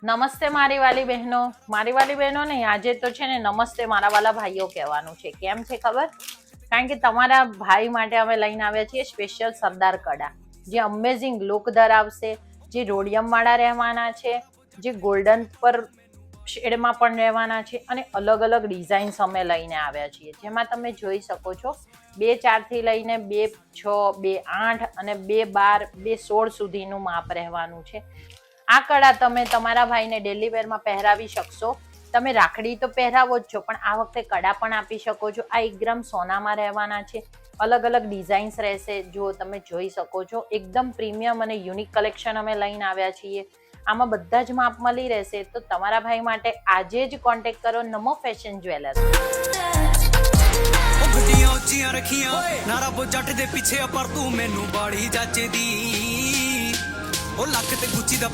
નમસ્તે મારી વાલી બહેનો નહીં, આજે તો છે ને નમસ્તે મારા વાલા ભાઈઓ કહેવાનું છે. કેમ છે ખબર? કારણ કે તમારા ભાઈ માટે અમે લઈને આવ્યા છીએ સ્પેશિયલ સરદાર કડા, જે અમેઝિંગ લુક ધરાવશે, જે રોડિયમ વાળા રહેવાના છે, જે ગોલ્ડન પર શેડમાં પણ રહેવાના છે અને અલગ અલગ ડિઝાઇન્સ અમે લઈને આવ્યા છીએ, જેમાં તમે જોઈ શકો છો 2-4 થી લઈને 2-6, 2-8 અને 2-12, 2-16 સુધીનું માપ રહેવાનું છે. આ કડા તમે તમારા ભાઈને ડેલી વેરમાં પહેરાવી શકશો. તમે રાખડી તો પહેરાવો જ છો, પણ આ વખતે કડા પણ આપી શકો છો. આ 1 ગ્રામ સોનામાં રહેવાના છે. અલગ અલગ ડિઝાઇન્સ રહેશે, જો તમે જોઈ શકો છો. એકદમ પ્રીમિયમ અને યુનિક કલેક્શન અમે લઈને આવ્યા છીએ. આમાં બધા જ માપ મળી રહેશે. તો તમારા ભાઈ માટે આજે જ કોન્ટેક્ટ કરો નમો ફેશન જ્વેલર્સ. ਗੱਡੀਆਂ ਉੱਚੀਆਂ ਰੱਖੀਆਂ ਨਾ ਰੱਬ ਜੱਟ ਦੇ ਪਿੱਛੇ ਪਰ ਤੂੰ ਮੈਨੂੰ ਬਾੜੀ ਜੱਜਦੀ ਉਹ ਲੱਕ ਤੇ ਗੁੱਚੀ ਦਾ